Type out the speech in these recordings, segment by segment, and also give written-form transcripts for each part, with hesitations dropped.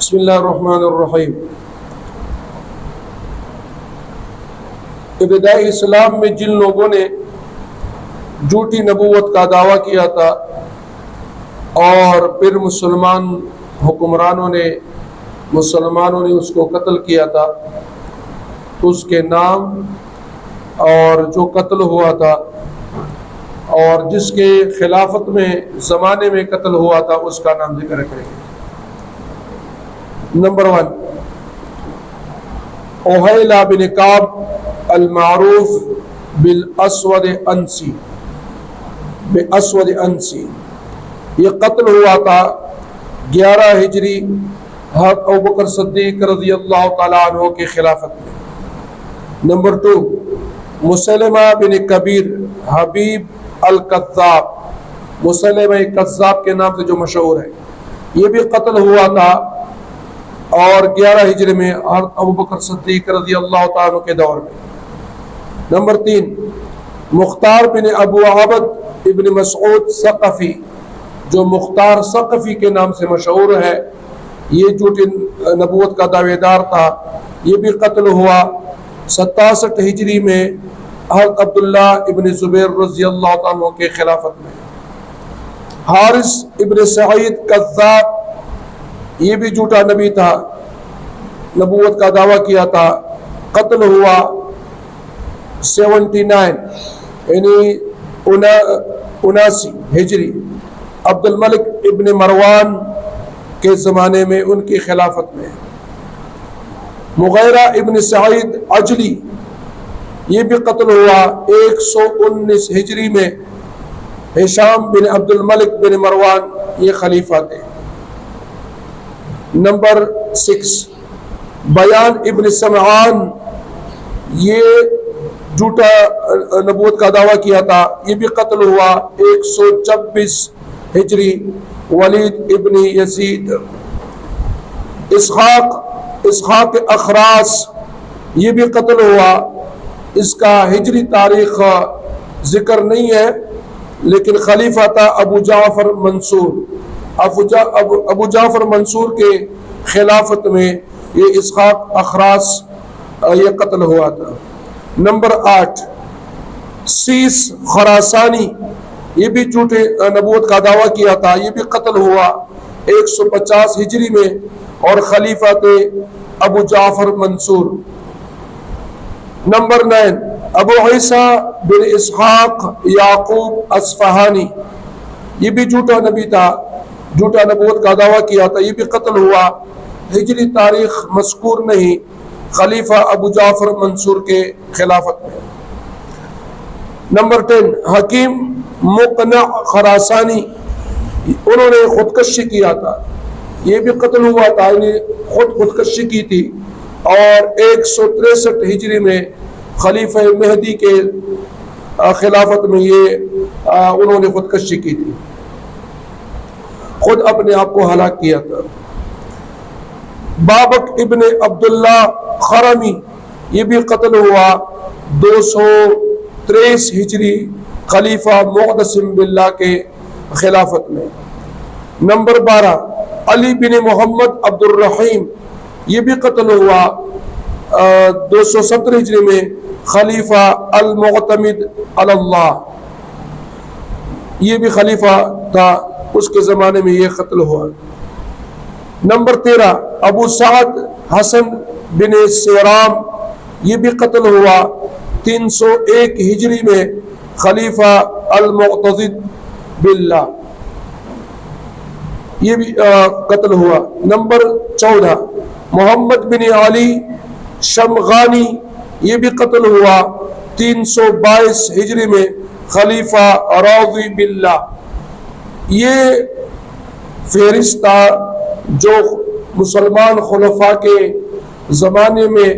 بسم اللہ الرحمن الرحیم۔ ابتدائی اسلام میں جن لوگوں نے جھوٹی نبوت کا دعویٰ کیا تھا اور پھر مسلمانوں نے اس کو قتل کیا تھا، تو اس کے نام اور جو قتل ہوا تھا اور جس کے خلافت میں زمانے میں قتل ہوا تھا اس کا نام ذکر کریں گے۔ نمبر 1، اوہیلا بن کعب المعروف بالاسود انسی، یہ قتل ہوا تھا 11 ہجری حضرت ابوبکر صدیق رضی اللہ تعالیٰ عنہ کی خلافت میں۔ نمبر 2، مسلمہ بن کبیر حبیب الکذاب، مسلمہ کذاب کے نام سے جو مشہور ہے، یہ بھی قتل ہوا تھا اور 11 ہجری میں حضرت ابوبکر صدیق رضی اللہ تعالیٰ عنہ کے دور میں۔ نمبر 3، مختار بن ابو عبد ابن مسعود ثقفی، جو مختار ثقفی کے نام سے مشہور ہے، یہ جھوٹی نبوت کا دعوے دار تھا، یہ بھی قتل ہوا 67 ہجری میں حضرت عبداللہ ابن زبیر رضی اللہ تعالیٰ عنہ کے خلافت میں۔ حارث ابن سعید کذاب، یہ بھی جھوٹا نبی تھا، نبوت کا دعویٰ کیا تھا، قتل ہوا 79 یعنی 79 ہجری عبد الملک ابن مروان کے زمانے میں ان کی خلافت میں۔ مغیرہ ابن سعید عجلی، یہ بھی قتل ہوا 119 ہجری میں۔ ہشام بن عبد الملک بن مروان یہ خلیفہ تھے۔ نمبر 6، بیان ابن سمعان، یہ جھوٹا نبوت کا دعویٰ کیا تھا، یہ بھی قتل ہوا 126 ہجری۔ ولید ابن یزید، اسحاق اخراس، یہ بھی قتل ہوا، اس کا ہجری تاریخ ذکر نہیں ہے، لیکن خلیفہ تھا ابو جعفر منصور، ابو جعفر منصور کے خلافت میں یہ اسحاق اخراس یہ قتل ہوا تھا۔ نمبر 8، سیس خراسانی، یہ بھی جھوٹے نبوت کا دعویٰ کیا تھا، یہ بھی قتل ہوا 150 ہجری میں اور خلیفہ تھے ابو جعفر منصور۔ نمبر 9، ابو عیسیٰ بن اسحاق یعقوب اصفہانی، یہ بھی جھوٹا نبی تھا، جھوٹا نبوت کا دعویٰ کیا تھا، یہ بھی قتل ہوا، ہجری تاریخ مذکور نہیں، خلیفہ ابو جعفر منصور کے خلافت میں۔ نمبر 10، حکیم مقنع خراسانی، انہوں نے خودکشی کیا تھا، یہ بھی قتل ہوا تھا، خودکشی کی تھی اور 163 ہجری میں خلیفہ مہدی کے خلافت میں یہ انہوں نے خودکشی کی تھی، خود اپنے آپ کو ہلاک کیا تھا۔ بابک ابن عبداللہ خرمی، یہ بھی قتل ہوا 223 ہجری خلیفہ معتصم باللہ کے خلافت میں۔ نمبر 12، علی بن محمد عبد الرحیم، یہ بھی قتل ہوا 270 ہجری میں خلیفہ المعتمد علی اللہ، یہ بھی خلیفہ تھا، اس کے زمانے میں یہ قتل ہوا۔ نمبر 13، ابو سعد حسن بن سیرام، یہ بھی قتل ہوا 301 ہجری میں خلیفہ المعتضد باللہ، یہ بھی قتل ہوا۔ نمبر 14، محمد بن علی شمغانی، یہ بھی قتل ہوا 322 ہجری میں خلیفہ راضی باللہ۔ یہ فہرست تھا جو مسلمان خلفاء کے زمانے میں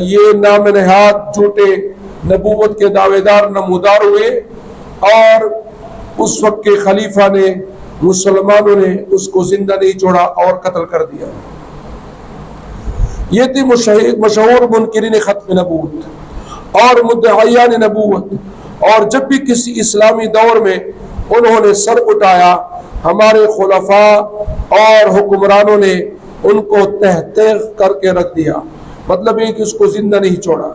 یہ نام نہاد جھوٹے نبوت کے دعوے دار نمودار ہوئے، اور اس وقت کے خلیفہ نے، مسلمانوں نے اس کو زندہ نہیں چھوڑا اور قتل کر دیا۔ یہ تھی مشہور منکرین ختم نبوت اور مدعیان نبوت، اور جب بھی کسی اسلامی دور میں انہوں نے سر اٹھایا، ہمارے خلفاء اور حکمرانوں نے ان کو تہ تیغ کر کے رکھ دیا، مطلب یہ کہ اس کو زندہ نہیں چھوڑا،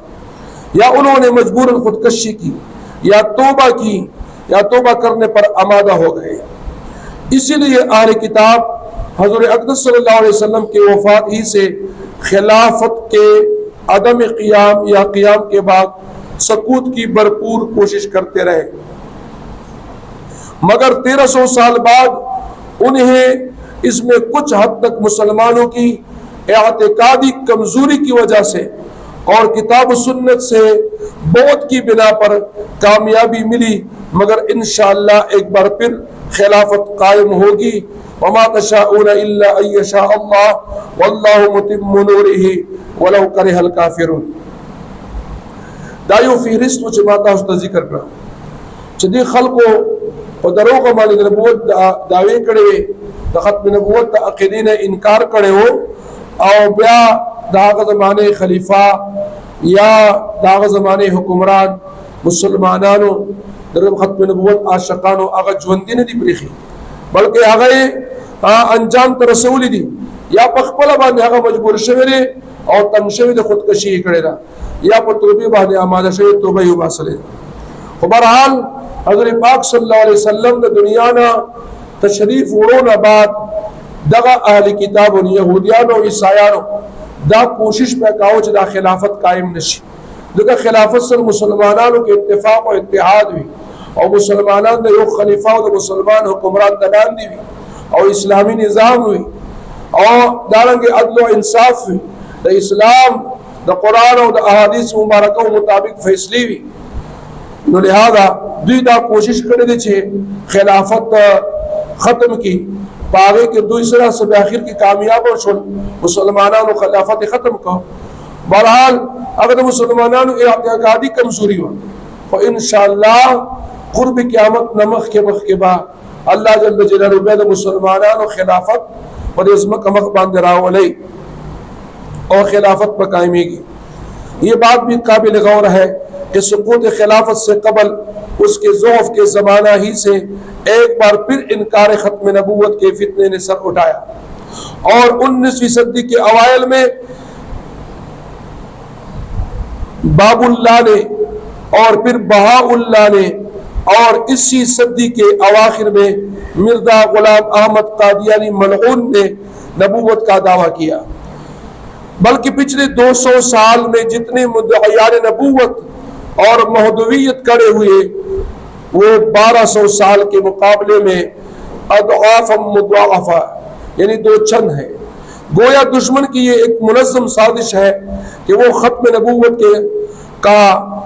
یا انہوں نے مجبوراً خودکشی کی یا توبہ کی یا توبہ کرنے پر آمادہ ہو گئے۔ اسی لیے اہل کتاب حضور اقدس صلی اللہ علیہ وسلم کی وفات ہی سے خلافت کے عدم قیام یا قیام کے بعد سقوط کی بھرپور کوشش کرتے رہے، مگر 1300 سال بعد انہیں اس میں کچھ حد تک مسلمانوں کی اعتقادی کمزوری کی وجہ سے اور کتاب و سنت سے بہت کی بنا پر کامیابی ملی، مگر انشاءاللہ ایک بار پھر خلافت قائم ہوگی۔ وما تشاءون الا ان يشاء الله والله متم نوره ولو كره الكافرون۔ دایو فہرست و جماعتہ اس ذکر کرا چدی خلقو او دروغ مال نبوت دعوی کړي د ختم نبوت د عقیدین انکار کړي او بیا داغه زمانه خلیفہ یا داغه زمانه حکمران مسلمانانو د ختم نبوت عاشقانو هغه ژوند نه دی پریخي، بلکې هغه انجام ته رسول دي یا په خپل باندې هغه مجبور شوی دی او تنگ شوی د خودکشي کړي دا یا په توبه باندې آماده شوی توبه یو باسله۔ خو بهرحال حضرت پاک صلی الله علیه وسلم د دنیا نه تشریف وړونه بعد دغه اهل کتاب او يهوديان او عیسایانو دا کوشش په کاوه چې دا خلافت قائم نشي، دغه خلافت سره مسلمانانو کې اتفاق او اتحاد وي او مسلمانان د یو خلیفہ او د مسلمان حکمران د لاندې وي او اسلامی نظام وي او دارنګه عدل او انصاف وي، د اسلام د قرآن او د احادیث مبارکو مطابق فیصلې وي، نو لہذا دوی دا کوشش کړی دی چې خلافت ختم کی، پاگے کہ دوی سرا سب آخر کی کامیاب ہو شن مسلمانانو خلافت ختم کو۔ بہرحال اگر مسلمانانو اعتقادی کمزوری ہو تو انشاءاللہ قرب قیامت نمخ کے مخ کے با اللہ جل جلالہ بید مسلمانانو خلافت اور ازمک مخ باندھ راولی اور خلافت پر قائمی گی۔ یہ بات بھی قابل غور ہے کہ سقوط خلافت سے قبل اس کے ضعف کے زمانہ ہی سے ایک بار پھر انکار ختم نبوت کے فتنے نے سر اٹھایا اور 19ویں صدی کے اوائل میں باب اللہ نے اور پھر بہاء اللہ نے اور اسی صدی کے اواخر میں مرزا غلام احمد قادیانی ملعون نے نبوت کا دعویٰ کیا، بلکہ پچھلے 200 سال میں جتنے مدعیان نبوت اور مہدویت کڑے ہوئے وہ 1200 سال کے مقابلے میں اضعاف مضاعفہ یعنی 2 چند ہے۔ گویا دشمن کی یہ ایک منظم سازش ہے کہ وہ ختم نبوت کے کا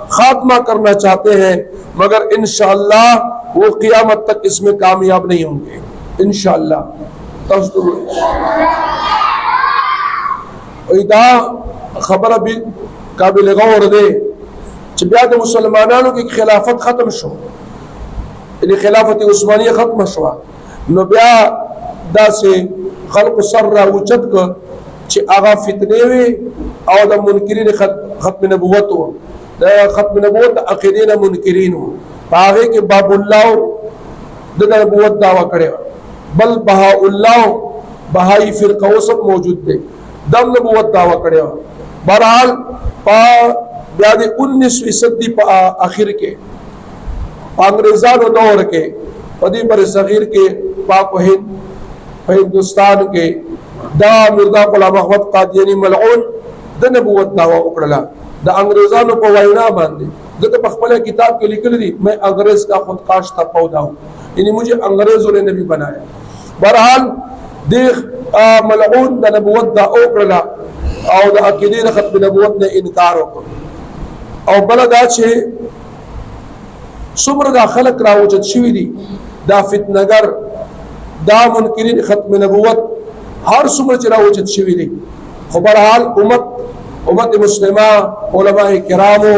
خاتمہ کرنا چاہتے ہیں، مگر انشاءاللہ وہ قیامت تک اس میں کامیاب نہیں ہوں گے انشاءاللہ۔ ایدا خبر بھی قابل غور دے کہ بیا د مسلمانانو کی خلافت ختم شو، یعنی خلافت عثمانیہ ختم شو، نو بیا دا سے خلق سر را اوچت کر چی آغا فتنے وی او دا منکرین ختم نبوت ہو، دا ختم نبوت عقیدین منکرین ہو، آغے کے باب اللہ دا نبوت دعویٰ کرے بل بہا اللہ بہائی فرقہ وہ سب موجود دے دم نبوت دعویٰ کرے ہو۔ بہرحال بیاد 19ویں صدی پا آخر کے انگریزان و دور کے پدی بر صغیر کے پاک و ہندوستان کے دا مرزا غلام احمد قادیانی ملعون دا نبوت دعویٰ اکڑلا دا انگریزانو پا وائنا باندے دا بخبلہ کتاب کے لکل دی میں انگریز کا خود کاشتہ پودا ہوں، یعنی مجھے انگریزوں نے نبی بنایا۔ بہرحال دیکھ ملعون دا نبوت دا اکڑلا او دا عقیدین ختم نبوت نے انکار اکڑ او بلا دا چھے سمر دا خلق راوجد شوی دی دا فتنگر دا منکرین ختم نبوت ہر سمر چی راوجد شوی دی۔ خبرحال امت مسلمہ علماء کرامو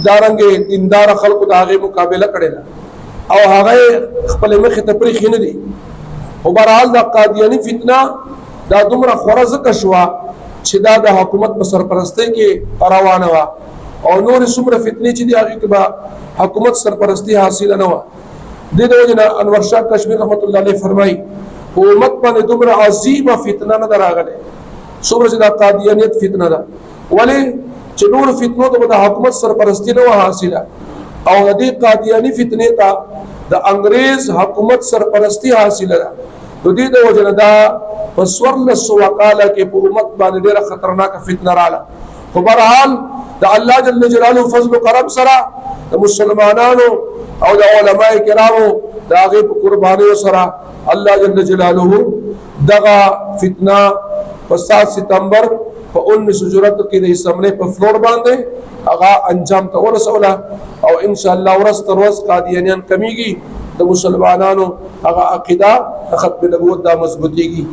دارنگے دیندار خلق دا آغے مقابلہ کڑے لا او آغے خپل مخ تپریخی ندی۔ خبرحال دا قادیانی فتنہ دا دمرا خورز کشوا چی دا حکومت بسر پرستے کے روانوا اور نور سمر فتنی چی دی آگے کے با حکومت سرپرستی حاصل نوا۔ دے دو جنا انور شاہ کشمیر رحمت اللہ علیہ فرمائی په امت باندې دومره عظیمه فتنه نه ده راغلې څومره چې دا قادیانیت فتنه ده. ولې چې نور فتنو ته د حکومت سرپرستی نه وه حاصله او د دې قادیاني فتنې ته د انګریز حکومت سرپرستی حاصله ده. د دې د وجه نه دا په 1400 کاله کې په امت باندې ډېره خطرناکه فتنه راغله. خو بهرحال د الله جل جلاله فضل و کرم سره د مسلمانانو او د علماء کرامو د هغې په قربانیو سره الله جل جلاله دغه فتنه په 7 ستمبر په 1974 کې د اسمبلی په فلور باندې هغه انجام ته ورسوله او ان شاء الله ورځ تر ورځ قادیانیان کمیږي د مسلمانانو هغه عقیده ختم نبوت دا مضبوطیږي.